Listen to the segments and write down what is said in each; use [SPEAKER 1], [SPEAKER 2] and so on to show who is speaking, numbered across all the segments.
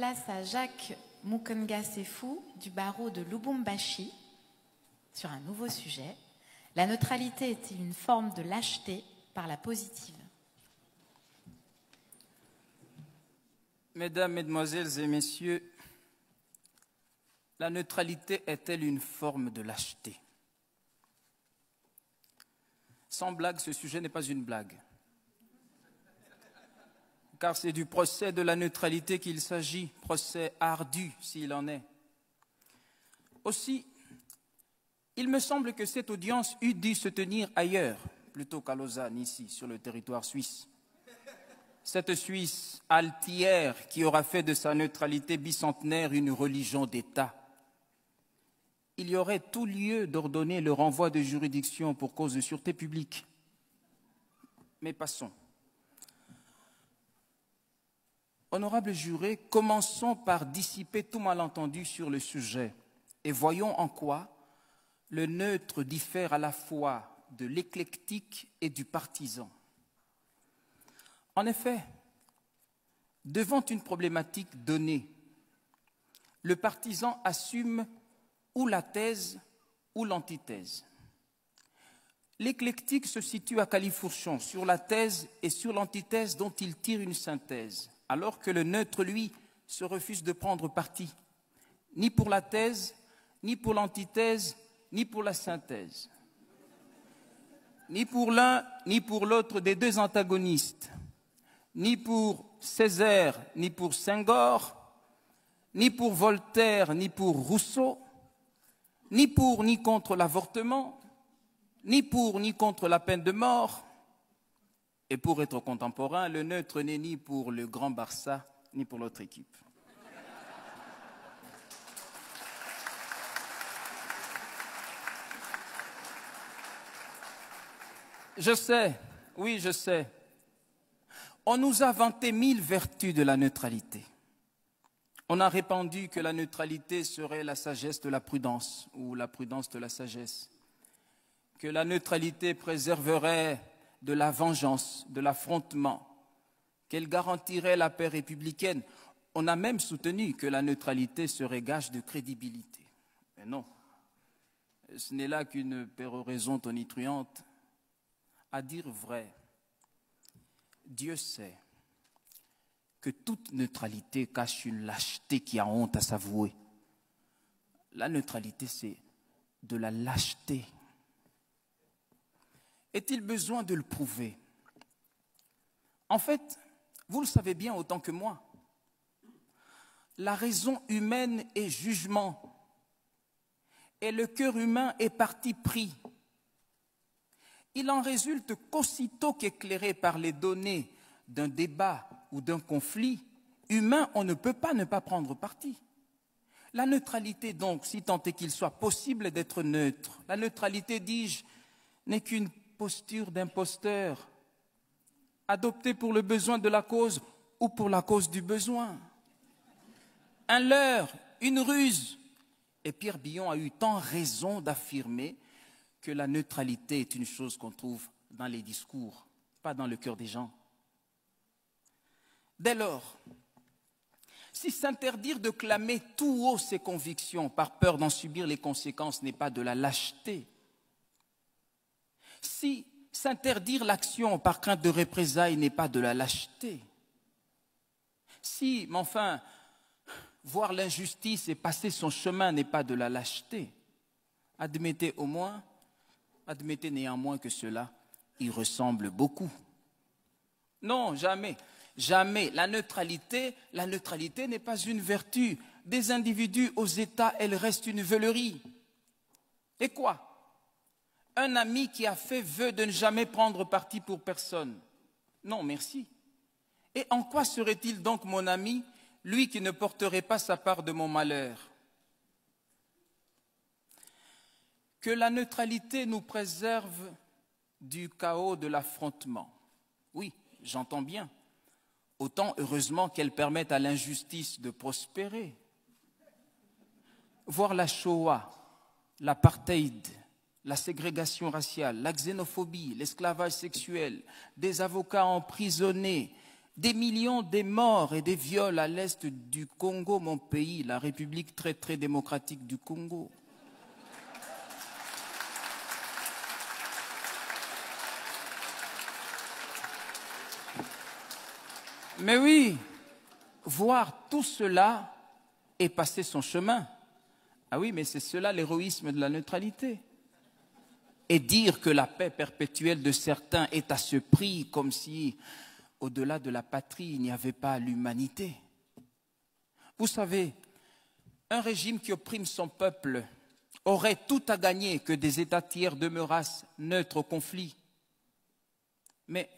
[SPEAKER 1] place à Jacques Mukonga Sefou du barreau de Lubumbashi sur un nouveau sujet. La neutralité est-il une forme de lâcheté par la positive?
[SPEAKER 2] Mesdames, Mesdemoiselles et Messieurs, la neutralité est-elle une forme de lâcheté? Sans blague, ce sujet n'est pas une blague. Car c'est du procès de la neutralité qu'il s'agit, procès ardu s'il en est. Aussi, il me semble que cette audience eût dû se tenir ailleurs, plutôt qu'à Lausanne, ici, sur le territoire suisse. Cette Suisse altière qui aura fait de sa neutralité bicentenaire une religion d'État. Il y aurait tout lieu d'ordonner le renvoi de juridiction pour cause de sûreté publique. Mais passons. Honorables jurés, commençons par dissiper tout malentendu sur le sujet et voyons en quoi le neutre diffère à la fois de l'éclectique et du partisan. En effet, devant une problématique donnée, le partisan assume ou la thèse ou l'antithèse. L'éclectique se situe à califourchon sur la thèse et sur l'antithèse dont il tire une synthèse, alors que le neutre, lui, se refuse de prendre parti, ni pour la thèse, ni pour l'antithèse, ni pour la synthèse, ni pour l'un, ni pour l'autre des deux antagonistes, ni pour Césaire, ni pour Senghor, ni pour Voltaire, ni pour Rousseau, ni pour ni contre l'avortement, ni pour ni contre la peine de mort. Et pour être contemporain, le neutre n'est ni pour le Grand Barça, ni pour l'autre équipe. Je sais, oui, je sais. On nous a vanté 1000 vertus de la neutralité. On a répandu que la neutralité serait la sagesse de la prudence ou la prudence de la sagesse, que la neutralité préserverait de la vengeance, de l'affrontement, qu'elle garantirait la paix républicaine. On a même soutenu que la neutralité serait gage de crédibilité. Mais non, ce n'est là qu'une péroraison tonitruante. À dire vrai, Dieu sait que toute neutralité cache une lâcheté qui a honte à s'avouer. La neutralité, c'est de la lâcheté. Est-il besoin de le prouver? En fait, vous le savez bien autant que moi, la raison humaine est jugement et le cœur humain est parti pris. Il en résulte qu'aussitôt qu'éclairé par les données d'un débat ou d'un conflit humain, on ne peut pas ne pas prendre parti. La neutralité donc, si tant est qu'il soit possible d'être neutre, la neutralité, dis-je, n'est qu'une posture d'imposteur, adoptée pour le besoin de la cause ou pour la cause du besoin. Un leurre, une ruse. Et Pierre Billon a eu tant raison d'affirmer que la neutralité est une chose qu'on trouve dans les discours, pas dans le cœur des gens. Dès lors, si s'interdire de clamer tout haut ses convictions par peur d'en subir les conséquences n'est pas de la lâcheté, si s'interdire l'action par crainte de représailles n'est pas de la lâcheté, si, mais enfin, voir l'injustice et passer son chemin n'est pas de la lâcheté, admettez néanmoins que cela y ressemble beaucoup. Non, jamais, jamais. La neutralité n'est pas une vertu. Des individus aux États, elle reste une veulerie. Et quoi? Un ami qui a fait vœu de ne jamais prendre parti pour personne. Non, merci. Et en quoi serait-il donc mon ami, lui qui ne porterait pas sa part de mon malheur? Que la neutralité nous préserve du chaos de l'affrontement. Oui, j'entends bien. Autant heureusement qu'elle permette à l'injustice de prospérer. Voir la Shoah, l'apartheid, la ségrégation raciale, la xénophobie, l'esclavage sexuel, des avocats emprisonnés, Des millions de morts et des viols à l'est du Congo, mon pays, la République très très démocratique du Congo. Mais oui, voir tout cela et passer son chemin. Ah oui, mais c'est cela l'héroïsme de la neutralité. Et dire que la paix perpétuelle de certains est à ce prix, comme si, au-delà de la patrie, il n'y avait pas l'humanité. Vous savez, un régime qui opprime son peuple aurait tout à gagner que des États tiers demeurassent neutres au conflit. Mais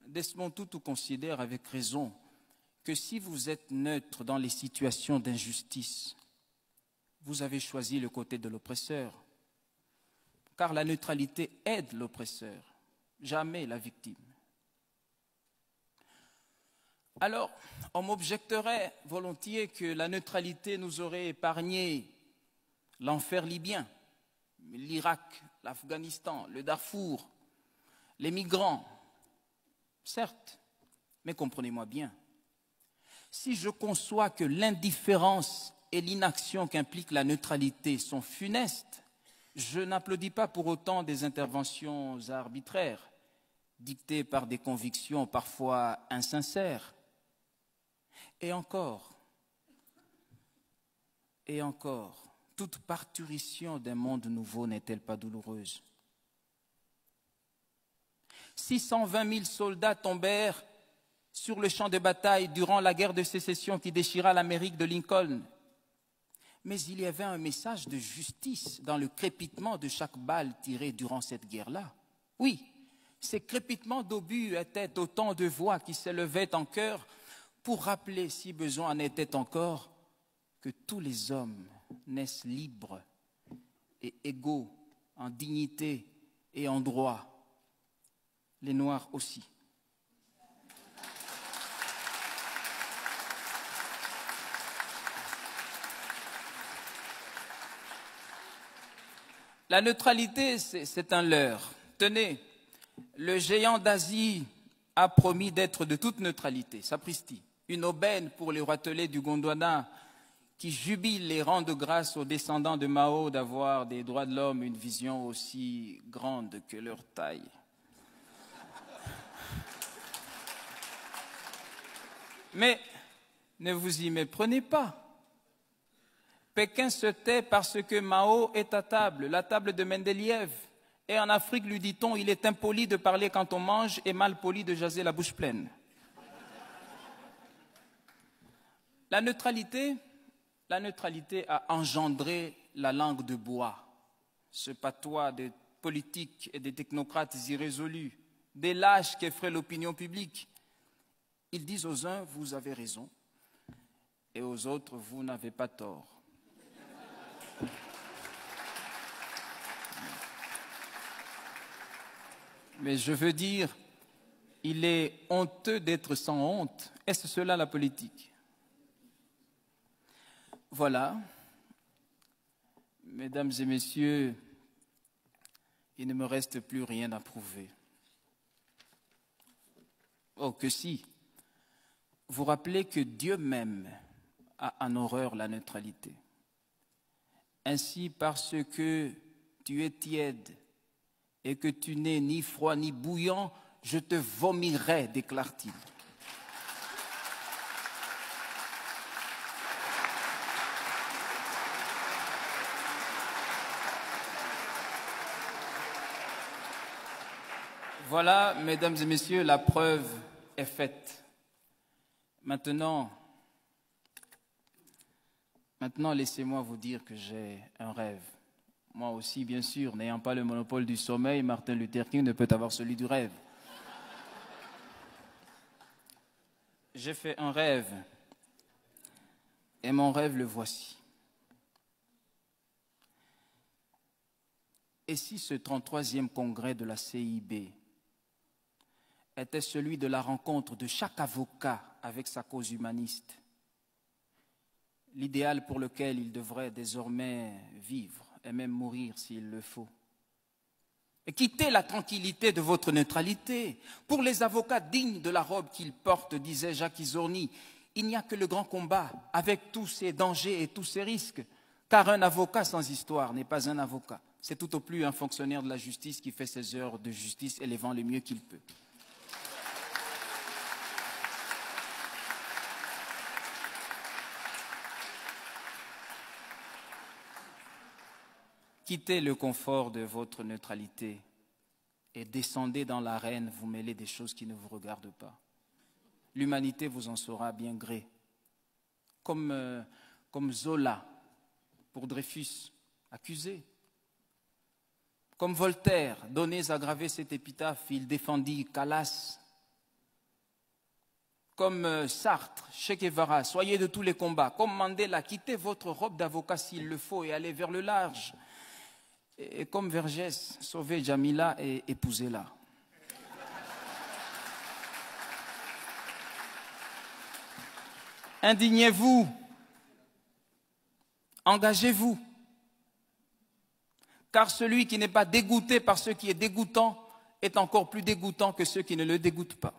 [SPEAKER 2] Desmond Tutu considère avec raison que si vous êtes neutre dans les situations d'injustice, vous avez choisi le côté de l'oppresseur. Car la neutralité aide l'oppresseur, jamais la victime. Alors, on m'objecterait volontiers que la neutralité nous aurait épargné l'enfer libyen, l'Irak, l'Afghanistan, le Darfour, les migrants. Certes, mais comprenez-moi bien, si je conçois que l'indifférence et l'inaction qu'implique la neutralité sont funestes, je n'applaudis pas pour autant des interventions arbitraires, dictées par des convictions parfois insincères. Et encore, toute parturition d'un monde nouveau n'est-elle pas douloureuse? 620 000 soldats tombèrent sur le champ de bataille durant la guerre de sécession qui déchira l'Amérique de Lincoln. Mais il y avait un message de justice dans le crépitement de chaque balle tirée durant cette guerre-là. Oui, ces crépitements d'obus étaient autant de voix qui s'élevaient en chœur pour rappeler, si besoin en était encore, que tous les hommes naissent libres et égaux en dignité et en droit. Les Noirs aussi. La neutralité, c'est un leurre. Tenez, le géant d'Asie a promis d'être de toute neutralité, sapristi. Une aubaine pour les roitelets du Gondwana qui jubilent et rendent grâce aux descendants de Mao d'avoir des droits de l'homme une vision aussi grande que leur taille. Mais ne vous y méprenez pas. Pékin se tait parce que Mao est à table, la table de Mendeleïev. Et en Afrique, lui dit-on, il est impoli de parler quand on mange et mal poli de jaser la bouche pleine. La neutralité a engendré la langue de bois, ce patois des politiques et des technocrates irrésolus, des lâches qui effraient l'opinion publique. Ils disent aux uns, vous avez raison, et aux autres, vous n'avez pas tort. Mais je veux dire, il est honteux d'être sans honte. Est-ce cela la politique? Voilà, mesdames et messieurs, il ne me reste plus rien à prouver. Oh, que si! Vous rappelez que Dieu même a en horreur la neutralité. Ainsi, parce que tu es tiède et que tu n'es ni froid ni bouillant, je te vomirai, déclare-t-il. Voilà, mesdames et messieurs, la preuve est faite. Maintenant, laissez-moi vous dire que j'ai un rêve. Moi aussi, bien sûr, n'ayant pas le monopole du sommeil, Martin Luther King ne peut avoir celui du rêve. J'ai fait un rêve, et mon rêve le voici. Et si ce 33e congrès de la CIB était celui de la rencontre de chaque avocat avec sa cause humaniste, l'idéal pour lequel il devrait désormais vivre et même mourir s'il le faut. Et quittez la tranquillité de votre neutralité. Pour les avocats dignes de la robe qu'ils portent, disait Jacques Isorni, il n'y a que le grand combat, avec tous ses dangers et tous ses risques. Car un avocat sans histoire n'est pas un avocat. C'est tout au plus un fonctionnaire de la justice qui fait ses heures de justice et les vend le mieux qu'il peut. Quittez le confort de votre neutralité et descendez dans l'arène, vous mêlez des choses qui ne vous regardent pas. L'humanité vous en saura bien gré. Comme Zola pour Dreyfus, accusé. Comme Voltaire, donnez à graver cette épitaphe, il défendit Calas. Comme Sartre, Che Guevara, soyez de tous les combats. Comme Mandela, quittez votre robe d'avocat s'il le faut et allez vers le large. Et comme Vergès, sauvez Jamila et épousez-la. Indignez-vous, engagez-vous, car celui qui n'est pas dégoûté par ce qui est dégoûtant est encore plus dégoûtant que ceux qui ne le dégoûtent pas.